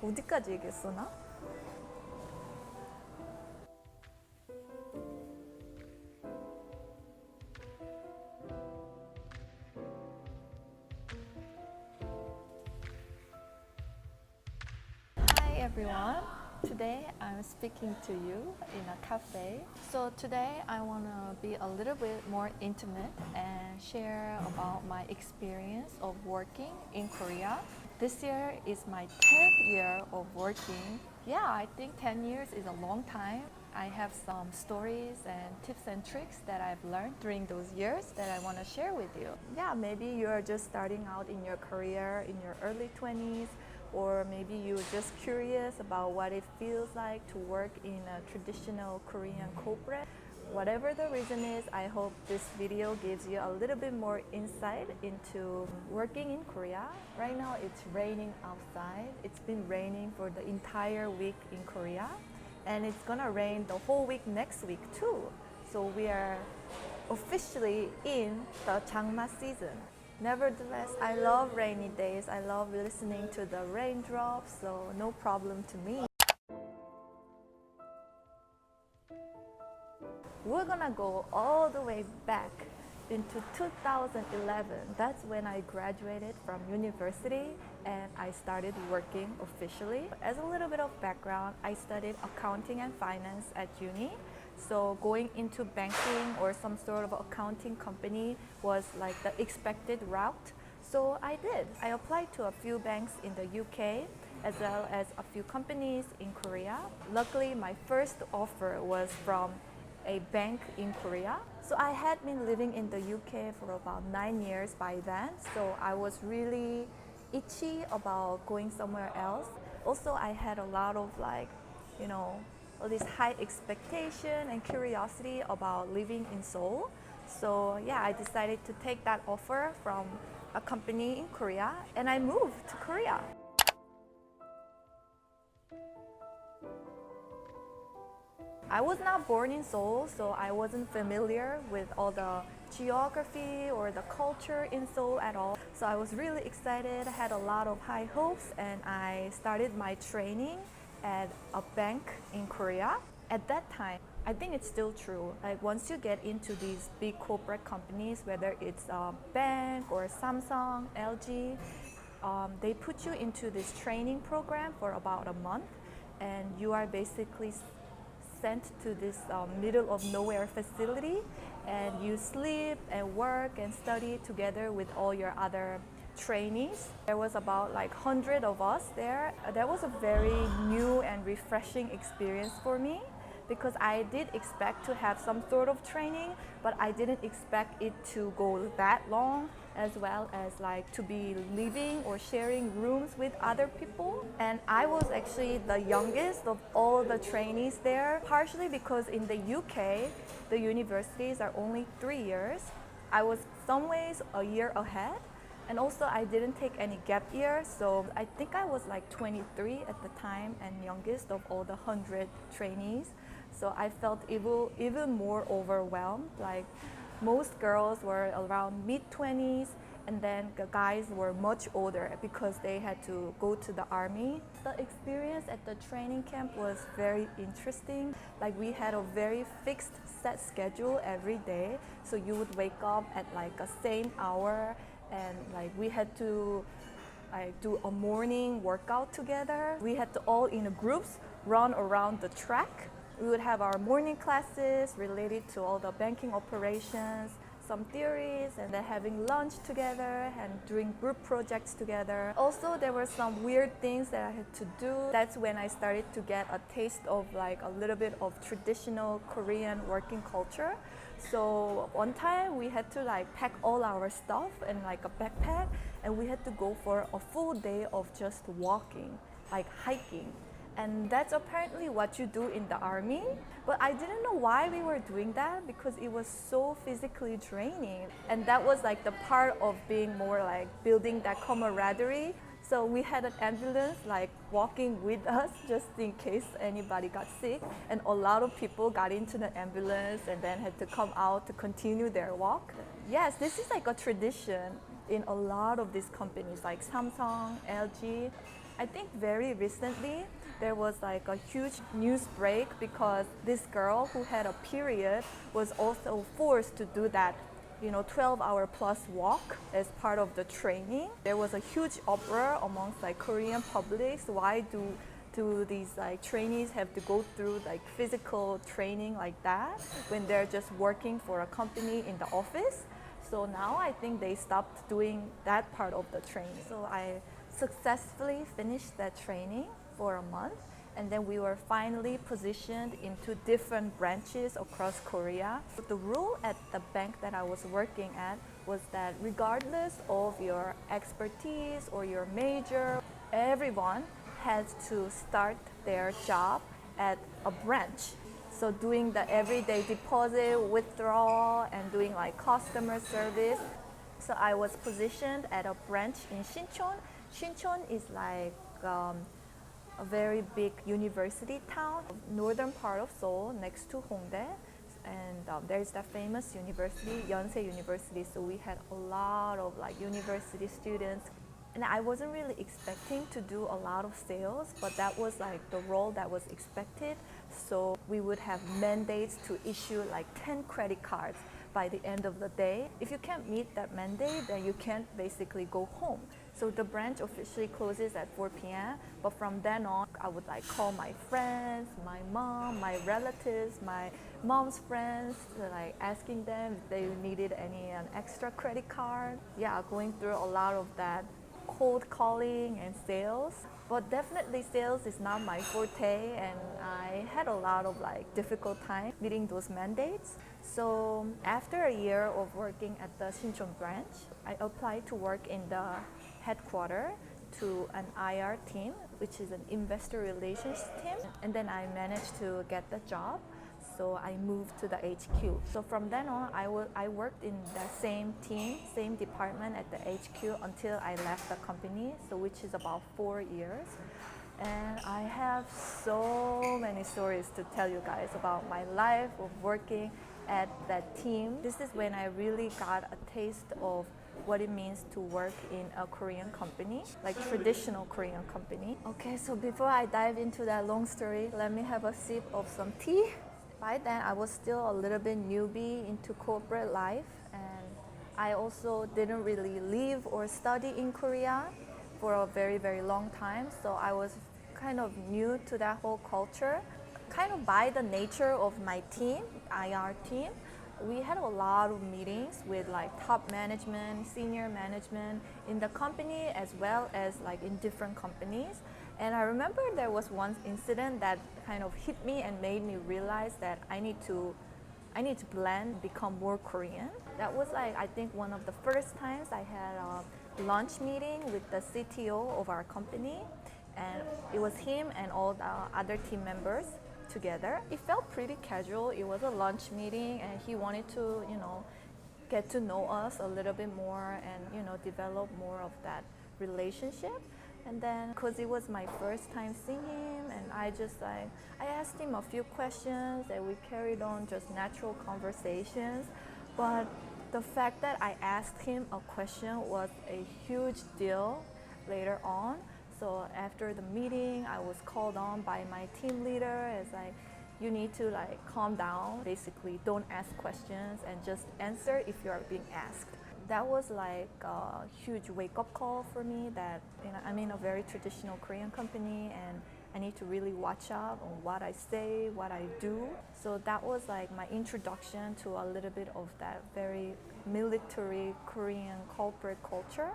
어디까지 얘기했어 나? Hi everyone. Today I'm speaking to you in a cafe. So today I want to be a little bit more intimate and share about my experience of working in Korea. This year is my 10th year of working. Yeah, I think 10 years is a long time. I have some stories and tips and tricks that I've learned during those years that I want to share with you. Yeah, maybe you're just starting out in your career in your early 20s, or maybe you're just curious about what it feels like to work in a traditional Korean corporate. Whatever the reason is, I hope this video gives you a little bit more insight into working in Korea. Right now it's raining outside. It's been raining for the entire week in Korea, and it's gonna rain the whole week next week too. So we are officially in the 장마 season. Nevertheless, I love rainy days. I love listening to the raindrops, so no problem to me. We're gonna go all the way back into 2011. That's when I graduated from university and I started working officially. As a little bit of background, I studied accounting and finance at uni. So going into banking or some sort of accounting company was like the expected route. So I did. I applied to a few banks in the UK as well as a few companies in Korea. Luckily, my first offer was from a bank in Korea. So I had been living in the UK for about 9 years by then. So I was really itchy about going somewhere else. Also, I had a lot of all this high expectation and curiosity about living in Seoul. So yeah, I decided to take that offer from a company in Korea and I moved to Korea. I was not born in Seoul, so I wasn't familiar with all the geography or the culture in Seoul at all. So I was really excited, had a lot of high hopes, and I started my training at a bank in Korea. At that time, I think it's still true. Like once you get into these big corporate companies, whether it's a bank or Samsung, LG, they put you into this training program for about a month, and you are basically sent to this middle of nowhere facility, and you sleep and work and study together with all your other trainees. There was about like 100 of us there. That was a very new and refreshing experience for me because I did expect to have some sort of training, but I didn't expect it to go that long, as well as like to be living or sharing rooms with other people. And I was actually the youngest of all the trainees there, partially because in the UK, the universities are only 3 years. I was some ways a year ahead. And also I didn't take any gap year, so I think I was like 23 at the time and youngest of all the 100 trainees. So I felt even more overwhelmed. Like most girls were around mid-20s, and then the guys were much older because they had to go to the army. The experience at the training camp was very interesting. Like we had a very fixed set schedule every day. So you would wake up at like a same hour, and like we had to do a morning workout together. We had to all in groups run around the track. We would have our morning classes related to all the banking operations, some theories, and then having lunch together and doing group projects together. Also, there were some weird things that I had to do. That's when I started to get a taste of like a little bit of traditional Korean working culture. So one time we had to like pack all our stuff in like a backpack, and we had to go for a full day of just walking, like hiking. And that's apparently what you do in the army. But I didn't know why we were doing that because it was so physically draining. And that was like the part of being more like building that camaraderie. So we had an ambulance like walking with us just in case anybody got sick. And a lot of people got into the ambulance and then had to come out to continue their walk. Yes, this is like a tradition in a lot of these companies like Samsung, LG. I think very recently there was like a huge news break because this girl who had a period was also forced to do that 12-hour plus walk as part of the training. There was a huge uproar amongst like Korean publics. Why do these like trainees have to go through like physical training like that when they're just working for a company in the office? So now I think they stopped doing that part of the training. So I successfully finished that training for a month, and then we were finally positioned into different branches across Korea. The rule at the bank that I was working at was that regardless of your expertise or your major, everyone has to start their job at a branch. So doing the everyday deposit, withdrawal, and doing like customer service. So I was positioned at a branch in Sinchon. Sinchon is like a very big university town, northern part of Seoul, next to Hongdae. And there's that famous university, Yonsei University. So we had a lot of like university students. And I wasn't really expecting to do a lot of sales, but that was like the role that was expected. So we would have mandates to issue like 10 credit cards by the end of the day. If you can't meet that mandate, then you can't basically go home. So the branch officially closes at 4 p.m. But from then on, I would like call my friends, my mom, my relatives, my mom's friends, like asking them if they needed any extra credit card. Yeah, going through a lot of that cold calling and sales. But definitely sales is not my forte, and I had a lot of like difficult time meeting those mandates. So after a year of working at the Sinchon branch, I applied to work in the headquarter to an IR team, which is an investor relations team. And then I managed to get the job. So I moved to the HQ. So from then on, I worked in the same team, same department at the HQ until I left the company, so which is about 4 years. And I have so many stories to tell you guys about my life of working at that team. This is when I really got a taste of what it means to work in a Korean company, like traditional Korean company. Okay, so before I dive into that long story, let me have a sip of some tea. By then, I was still a little bit newbie into corporate life, and I also didn't really live or study in Korea for a very, very long time. So I was kind of new to that whole culture. Kind of by the nature of my team, IR team, we had a lot of meetings with like top management, senior management in the company as well as like in different companies. And I remember there was one incident that kind of hit me and made me realize that I need to blend, become more Korean. That was like I think one of the first times I had a lunch meeting with the CTO of our company, and it was him and all the other team members together. It felt pretty casual. It was a lunch meeting, and he wanted to, get to know us a little bit more and, develop more of that relationship. And then, because it was my first time seeing him, and I asked him a few questions, and we carried on just natural conversations. But the fact that I asked him a question was a huge deal later on. So after the meeting, I was called on by my team leader as like, you need to like calm down. Basically, don't ask questions and just answer if you are being asked. That was like a huge wake-up call for me that I'm in a very traditional Korean company, and I need to really watch out on what I say, what I do. So that was like my introduction to a little bit of that very military Korean corporate culture.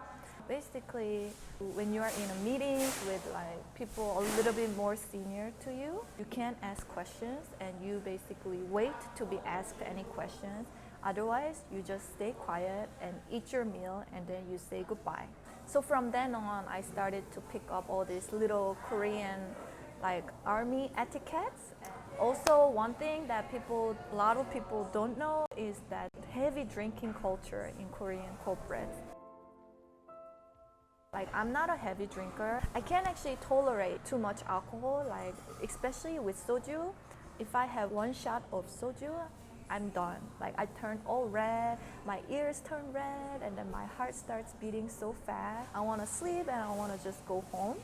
Basically, when you are in a meeting with like people a little bit more senior to you, you can't ask questions, and you basically wait to be asked any questions. Otherwise, you just stay quiet and eat your meal, and then you say goodbye. So from then on, I started to pick up all these little Korean like army etiquettes. Also, one thing that a lot of people don't know is that heavy drinking culture in Korean corporates. Like, I'm not a heavy drinker. I can't actually tolerate too much alcohol, like especially with soju. If I have one shot of soju, I'm done. Like, I turn all red, my ears turn red, and then my heart starts beating so fast. I want to sleep and I want to just go home.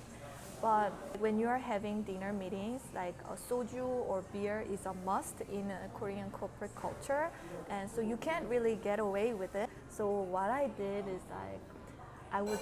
But when you are having dinner meetings, like a soju or beer is a must in Korean corporate culture, and so you can't really get away with it. So what I did is I would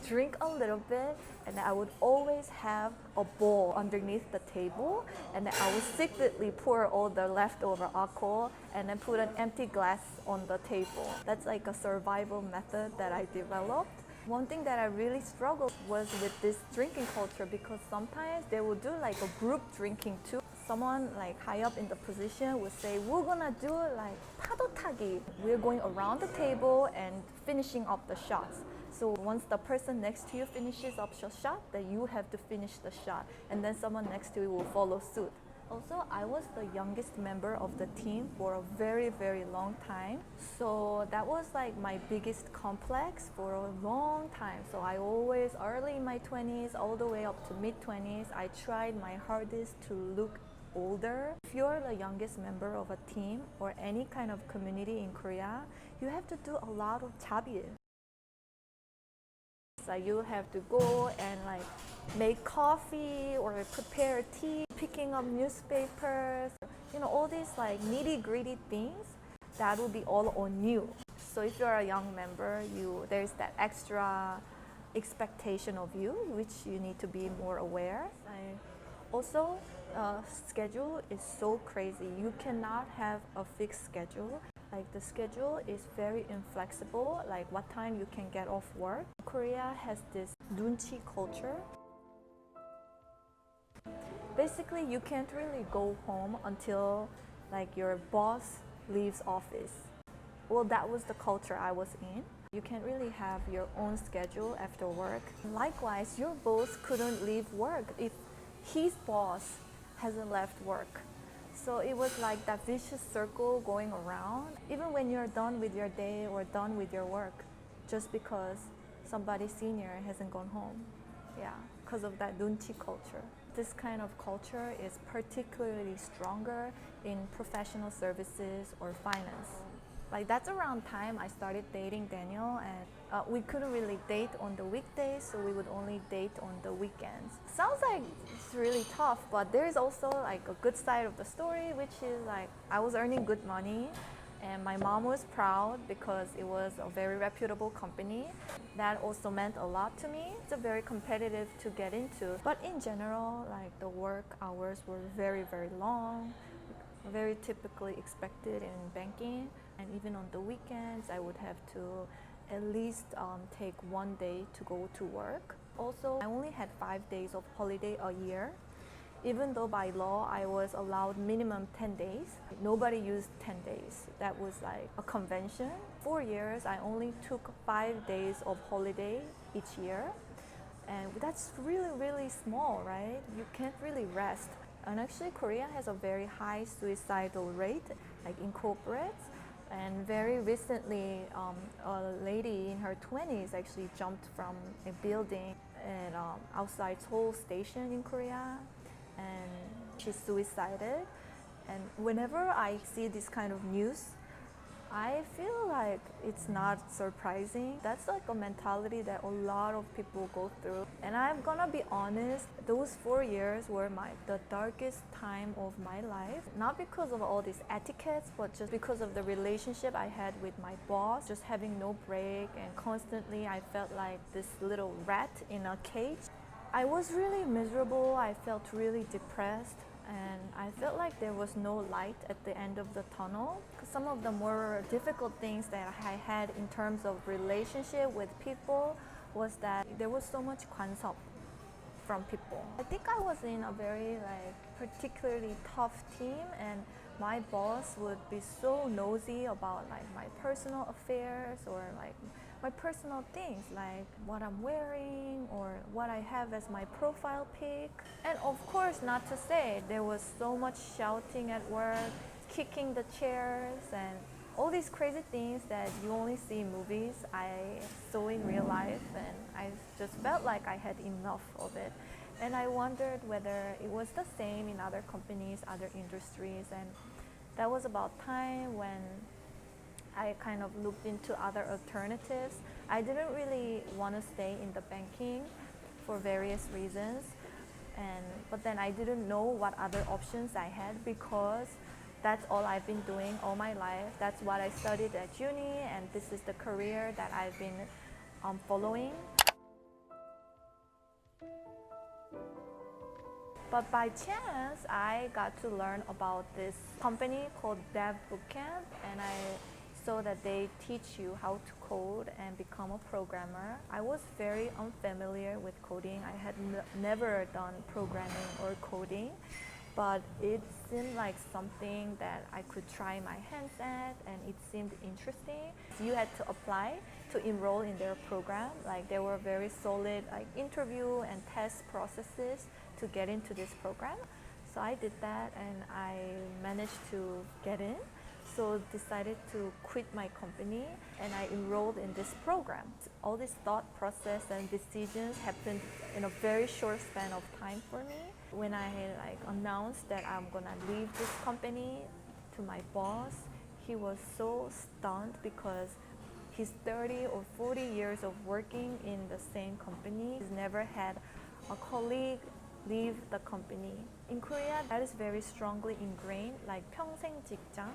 drink a little bit, and I would always have a bowl underneath the table, and then I would secretly pour all the leftover alcohol and then put an empty glass on the table. That's like a survival method that I developed. One thing that I really struggled was with this drinking culture, because sometimes they will do like a group drinking too. Someone like high up in the position would say, we're gonna do like 파도 타기. We're going around the table and finishing up the shots. So once the person next to you finishes up your shot, then you have to finish the shot, and then someone next to you will follow suit. Also, I was the youngest member of the team for a very, very long time. So that was like my biggest complex for a long time. So I always, early in my 20s, all the way up to mid 20s, I tried my hardest to look older. If you're the youngest member of a team or any kind of community in Korea, you have to do a lot of 자비. Like you have to go and like make coffee or prepare tea, picking up newspapers, all these like nitty gritty things that will be all on you. So if you're a young member, there's that extra expectation of you, which you need to be more aware. Also, schedule is so crazy. You cannot have a fixed schedule. Like the schedule is very inflexible, like what time you can get off work. Korea has this 눈치 culture. Basically, you can't really go home until like your boss leaves office. Well, that was the culture I was in. You can't really have your own schedule after work. Likewise, your boss couldn't leave work if his boss hasn't left work. So it was like that vicious circle going around, even when you're done with your day or done with your work, just because somebody senior hasn't gone home. Yeah, because of that 눈치 culture. This kind of culture is particularly stronger in professional services or finance. Like that's around time I started dating Daniel, and we couldn't really date on the weekdays, so we would only date on the weekends. Sounds like it's really tough, but there's also like a good side of the story, which is like I was earning good money, and my mom was proud because it was a very reputable company. That also meant a lot to me. It's a very competitive to get into, but in general, like the work hours were very, very long, very typically expected in banking. And even on the weekends, I would have to at least take one day to go to work. Also, I only had 5 days of holiday a year. Even though by law I was allowed minimum 10 days, nobody used 10 days. That was like a convention. 4 years, I only took 5 days of holiday each year. And that's really, really small, right? You can't really rest. And actually, Korea has a very high suicidal rate, like in corporates. And very recently, a lady in her 20s actually jumped from a building at outside Seoul Station in Korea, and she suicided. And whenever I see this kind of news, I feel like it's not surprising. That's like a mentality that a lot of people go through. And I'm gonna be honest, those 4 years were the darkest time of my life. Not because of all these etiquettes, but just because of the relationship I had with my boss, just having no break, and constantly I felt like this little rat in a cage. I was really miserable, I felt really depressed, and I felt like there was no light at the end of the tunnel. Some of the more difficult things that I had in terms of relationship with people was that there was so much 관섭 from people. I think I was in a very particularly tough team, and my boss would be so nosy about my personal affairs or my personal things, like what I'm wearing or what I have as my profile pic. And of course, not to say, there was so much shouting at work, kicking the chairs, and all these crazy things that you only see in movies, I saw in real life, and I just felt like I had enough of it. And I wondered whether it was the same in other companies, other industries, and that was about time when I kind of looked into other alternatives. I didn't really want to stay in the banking for various reasons. But then I didn't know what other options I had because that's all I've been doing all my life. That's what I studied at uni, and this is the career that I've been following. But by chance, I got to learn about this company called Dev Bootcamp, and I saw that they teach you how to code and become a programmer. I was very unfamiliar with coding. I had never done programming or coding, but it seemed like something that I could try my hands at, and it seemed interesting. You had to apply to enroll in their program. Like, there were very solid interview and test processes to get into this program. So I did that and I managed to get in. So decided to quit my company and I enrolled in this program. All this thought process and decisions happened in a very short span of time for me. When I announced that I'm gonna leave this company to my boss, he was so stunned because he's 30 or 40 years of working in the same company. He's never had a colleague leave the company. In Korea, that is very strongly ingrained, like 평생 직장.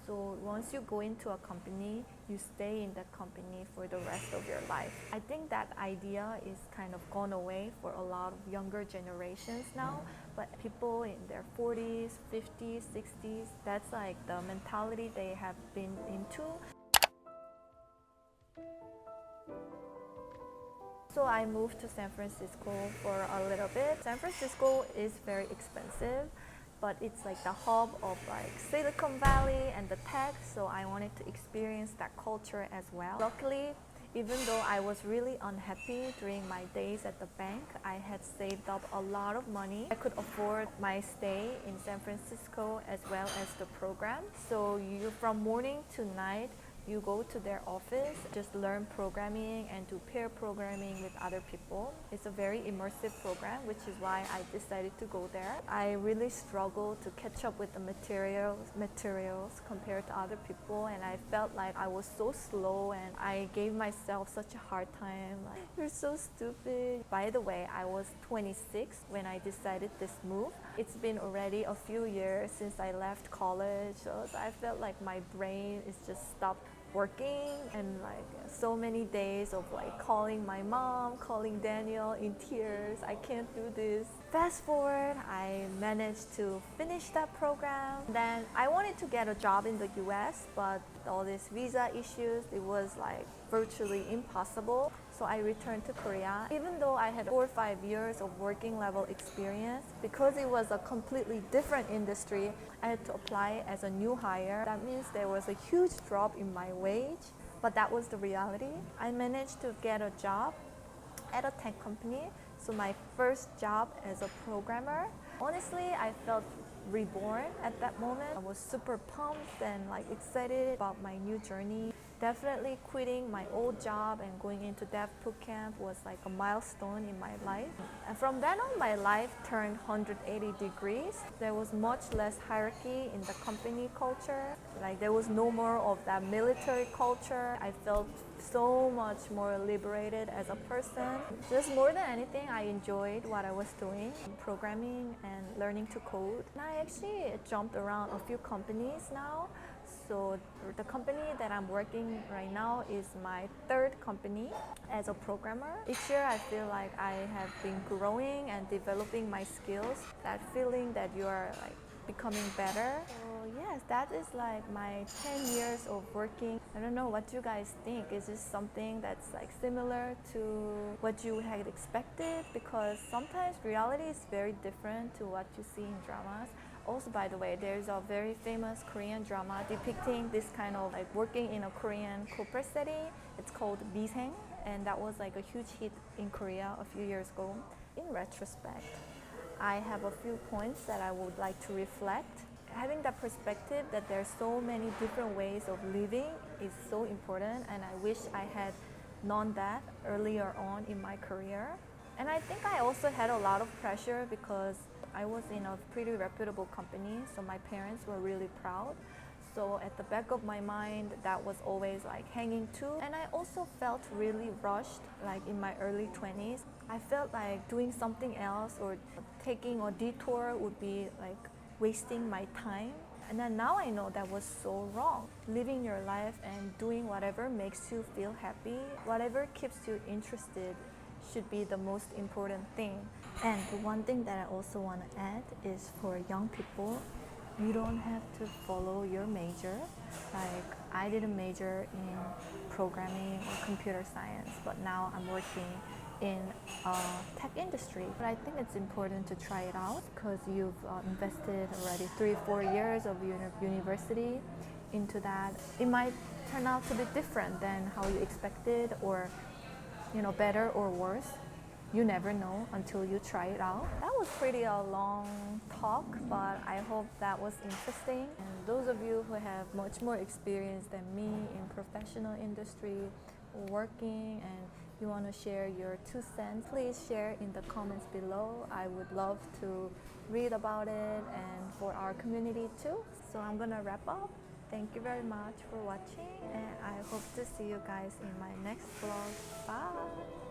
So once you go into a company, you stay in that company for the rest of your life. I think that idea is kind of gone away for a lot of younger generations now, but people in their 40s, 50s, 60s, that's like the mentality they have been into. So I moved to San Francisco for a little bit. San Francisco is very expensive, but it's like the hub of Silicon Valley and the tech, so I wanted to experience that culture as well. Luckily, even though I was really unhappy during my days at the bank, I had saved up a lot of money. I could afford my stay in San Francisco as well as the program. So from morning to night, you go to their office, just learn programming and do pair programming with other people. It's a very immersive program, which is why I decided to go there. I really struggled to catch up with the materials compared to other people, and I felt like I was so slow and I gave myself such a hard time. Like, you're so stupid. By the way, I was 26 when I decided this move. It's been already a few years since I left college, so I felt like my brain is just stopped working, and so many days of calling my mom, calling Daniel in tears. I can't do this. Fast forward, I managed to finish that program. Then I wanted to get a job in the US, but all these visa issues, it was virtually impossible. So I returned to Korea. Even though I had 4 or 5 years of working level experience, because it was a completely different industry, I had to apply as a new hire. That means there was a huge drop in my wage, but that was the reality. I managed to get a job at a tech company. So my first job as a programmer. Honestly, I felt reborn at that moment. I was super pumped and excited about my new journey. Definitely quitting my old job and going into Dev Bootcamp was a milestone in my life. And from then on, my life turned 180 degrees. There was much less hierarchy in the company culture. There was no more of that military culture. I felt so much more liberated as a person. Just more than anything, I enjoyed what I was doing, programming and learning to code. And I actually jumped around a few companies now. So the company that I'm working right now is my third company as a programmer. Each year I feel like I have been growing and developing my skills. That feeling that you are becoming better. So yes, that is my 10 years of working. I don't know what you guys think. Is this something that's similar to what you had expected? Because sometimes reality is very different to what you see in dramas. Also, by the way, there's a very famous Korean drama depicting this kind of working in a Korean corporate setting. It's called Miseng, and that was a huge hit in Korea a few years ago. In retrospect, I have a few points that I would like to reflect. Having that perspective that there's so many different ways of living is so important, and I wish I had known that earlier on in my career. And I think I also had a lot of pressure because I was in a pretty reputable company, so my parents were really proud. So at the back of my mind, that was always like hanging too. And I also felt really rushed, like in my early 20s. I felt like doing something else or taking a detour would be like wasting my time. And then now I know that was so wrong. Living your life and doing whatever makes you feel happy, whatever keeps you interested should be the most important thing. And the one thing that I also want to add is for young people, you don't have to follow your major. Like I didn't major in programming or computer science, but now I'm working in tech industry. But I think it's important to try it out because you've invested already 3-4 years of university into that. It might turn out to be different than how you expected, or better or worse. You never know until you try it out. That was pretty a long talk, but I hope that was interesting. And those of you who have much more experience than me in professional industry working and you want to share your 2 cents, please share in the comments below. I would love to read about it and for our community too. So I'm gonna wrap up. Thank you very much for watching, and I hope to see you guys in my next vlog. Bye!